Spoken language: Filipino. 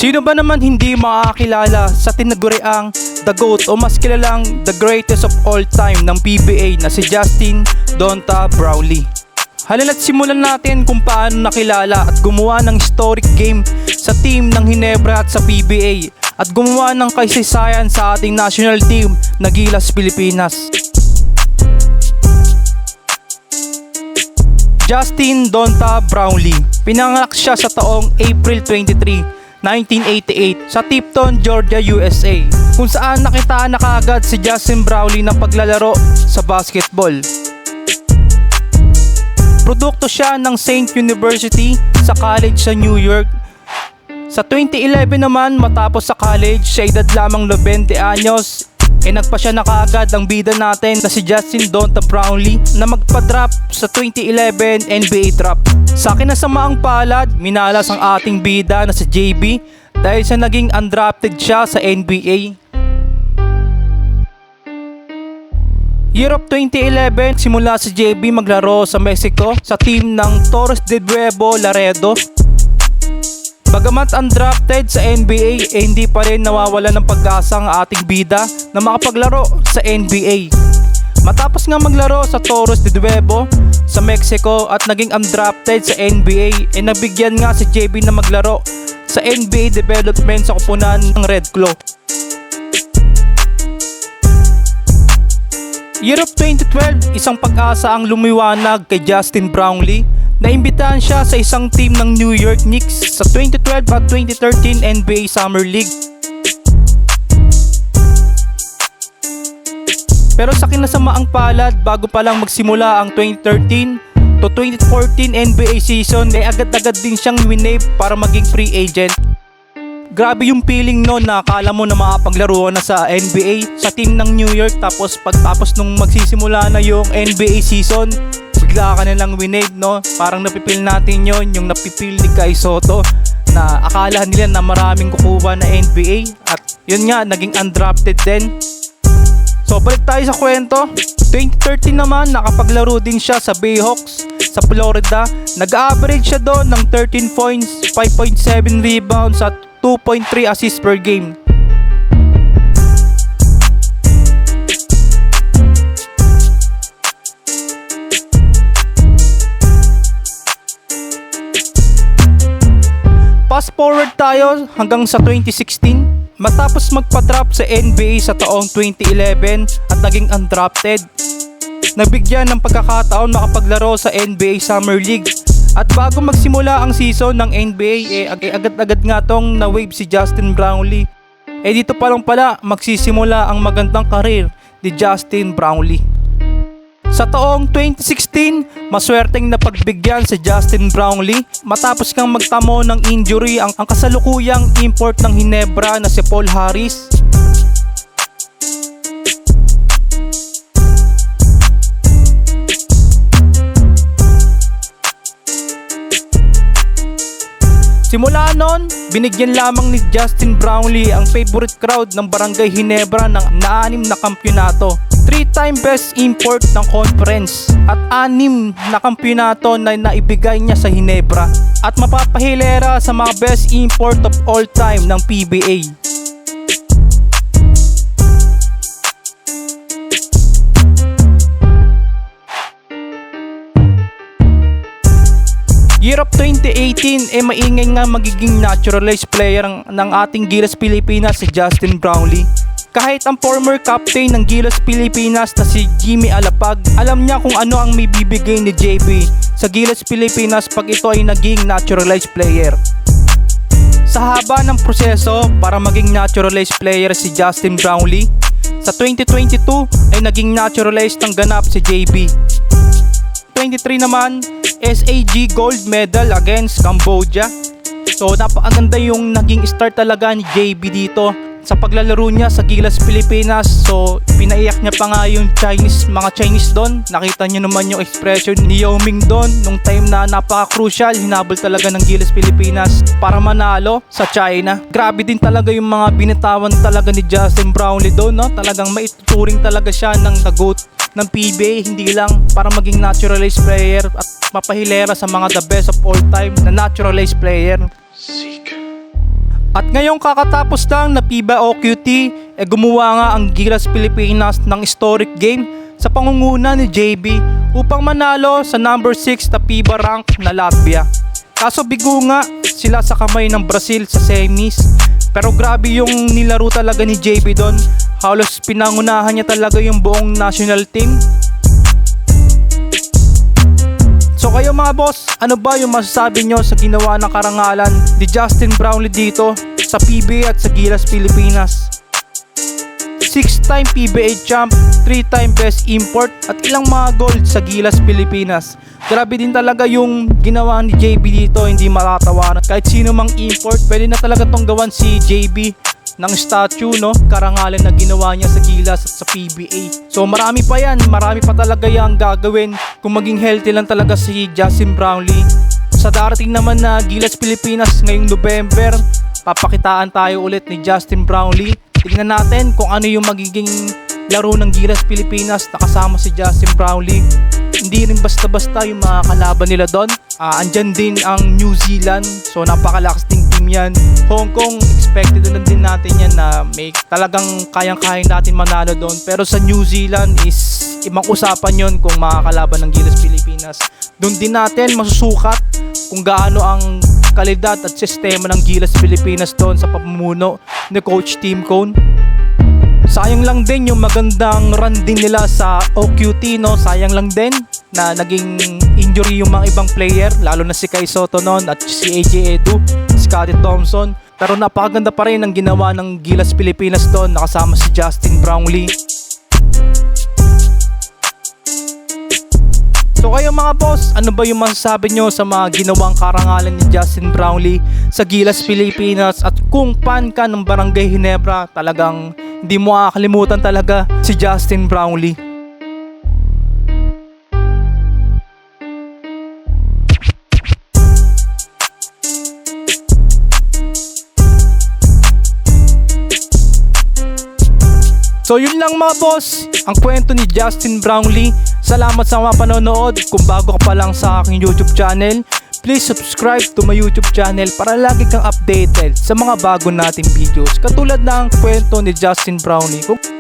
Sino ba naman hindi makakilala sa tinaguriang The GOAT o mas kilalang The Greatest of All Time ng PBA na si Justin Donta Brownlee. Halina't simulan natin kung paano nakilala at gumawa ng historic game sa team ng Ginebra at sa PBA at gumawa ng kasaysayan sa ating national team na Gilas Pilipinas. Justin Donta Brownlee, pinanganak siya sa taong April 23, 1988 sa Tipton, Georgia, USA, kung saan nakitaan na kaagad si Justin Brownlee ng paglalaro sa basketball. Produkto siya ng Saint University sa college sa New York. Sa 2011 naman, matapos sa college sa edad lamang 20 anyos, nagpa siya na kaagad ang bida natin na si Justin Donta Brownlee na magpa-drop sa 2011 NBA draft. Sa kinasamaang palad, minalas ang ating bida na si JB dahil sa naging undrafted siya sa NBA. Year of 2011, simula si JB maglaro sa Mexico sa team ng Torres de Nuevo Laredo. Bagamat undrafted sa NBA, hindi pa rin nawawala ng pag-asa ang ating bida na makapaglaro sa NBA. Matapos nga maglaro sa Torres de Nuevo sa Mexico at naging undrafted sa NBA, nabigyan nga si JB na maglaro sa NBA development sa kupunan ng Red Claw. Year of 2012, isang pag-asa ang lumiwanag kay Justin Brownlee. Naimbitahan siya sa isang team ng New York Knicks sa 2012 at 2013 NBA Summer League. Pero sa kinasamaang palad, bago pa lang magsimula ang 2013 to 2014 NBA season, agad-agad din siyang winave para maging free agent. Grabe yung feeling no na akala mo na makapaglaro na sa NBA sa team ng New York, tapos pagtapos nung magsisimula na yung NBA season, bigla ka nilang winave, no? Parang napipil natin yon, yung napipil ni Kai Soto na akala nila na maraming kukuha na NBA at yun nga, naging undrafted din. So balik tayo sa kwento. 2013 naman, nakapaglaro din siya sa Bayhawks sa Florida. Nag-average siya doon ng 13 points, 5.7 rebounds at 2.3 assists per game. Fast forward tayo hanggang sa 2016. Matapos magpa-drop sa NBA sa taong 2011 at naging undrafted, nabigyan ng pagkakataon makapaglaro sa NBA Summer League. At bago magsimula ang season ng NBA, agad-agad nga tong na-wave si Justin Brownlee. Dito pa lang pala magsisimula ang magandang karir ni Justin Brownlee. Sa taong 2016, maswerteng napagbigyan si Justin Brownlee matapos kang magtamo ng injury ang kasalukuyang import ng Ginebra na si Paul Harris. Simula noon, binigyan lamang ni Justin Brownlee ang favorite crowd ng Barangay Ginebra ng 6 na kampyonato. 3-time best import ng conference at 6 na kampyonato na naibigay niya sa Ginebra at mapapahilera sa mga best import of all time ng PBA. Year of 2018, maingay nga magiging naturalized player ng ating Gilas Pilipinas si Justin Brownlee. Kahit ang former captain ng Gilas Pilipinas na si Jimmy Alapag, alam niya kung ano ang may bibigay ni JB sa Gilas Pilipinas pag ito ay naging naturalized player. Sa haba ng proseso para maging naturalized player si Justin Brownlee, sa 2022 ay naging naturalized ng ganap si JB. 23 naman, SAG gold medal against Cambodia. So napakaganda yung naging start talaga ni JB dito sa paglalaro niya sa Gilas Pilipinas. So pinaiyak niya pa nga yung mga Chinese doon. Nakita niyo naman yung expression ni Yao Ming doon nung time na napaka-crucial, hinabol talaga ng Gilas Pilipinas para manalo sa China. Grabe din talaga yung mga binitawan talaga ni Justin Brownlee doon, no? Talagang maituturing talaga siya ng GOAT ng PBA, hindi lang para maging naturalized player at mapahilera sa mga the best of all time na naturalized player. At ngayong kakatapos lang na FIBA OQT, gumawa nga ang Gilas Pilipinas ng historic game sa pangunguna ni JB upang manalo sa number 6 na FIBA rank na Latvia. Kaso bigo nga sila sa kamay ng Brazil sa semis. Pero grabe yung nilaro talaga ni JB doon. Halos pinangunahan niya talaga yung buong national team. So kayo mga boss, ano ba yung masasabi nyo sa ginawa ng karangalan ni Justin Brownlee dito sa PBA at sa Gilas Pilipinas? 6-time PBA champ, 3-time best import at ilang mga gold sa Gilas Pilipinas. Grabe din talaga yung ginawa ni JB dito, hindi matatawaran. Kahit sino mang import, pwede na talaga tong gawan si JB ng statue, no? Karangalan na ginawa niya sa Gilas at sa PBA. So marami pa yan, marami pa talaga yung gagawin kung maging healthy lang talaga si Justin Brownlee. Sa darating naman na Gilas Pilipinas ngayong November, papakitaan tayo ulit ni Justin Brownlee. Tignan natin kung ano yung magiging laro ng Gilas Pilipinas na kasama si Justin Brownlee. Hindi rin basta-basta yung mga kalaban nila doon. Andyan din ang New Zealand. So napakalakas ding team yan. Hong Kong, expected na din natin yan na may talagang kayang-kayang natin manalo doon. Pero sa New Zealand is ibang usapan yon kung makakalaban ng Gilas Pilipinas. Doon din natin masusukat kung gaano ang kalidad at sistema ng Gilas Pilipinas doon sa pamumuno ni Coach Tim Cone. Sayang lang din yung magandang run din nila sa OQT, no? Sayang lang din na naging injury yung mga ibang player, lalo na si Kai Soto noon at si AJ Edu, Scottie Thompson. Pero napakaganda pa rin ang ginawa ng Gilas Pilipinas doon, nakasama si Justin Brownlee. So kayo mga boss, ano ba yung masasabi nyo sa mga ginawang karangalan ni Justin Brownlee sa Gilas Pilipinas? At kung fan ka ng Barangay Ginebra, talagang hindi mo makakalimutan talaga si Justin Brownlee. So yun lang mga boss, ang kwento ni Justin Brownlee. Salamat sa mga panonood. Kung bago ka pa lang sa aking YouTube channel, please subscribe to my YouTube channel para lagi kang updated sa mga bago nating videos katulad ng kwento ni Justin Brownlee.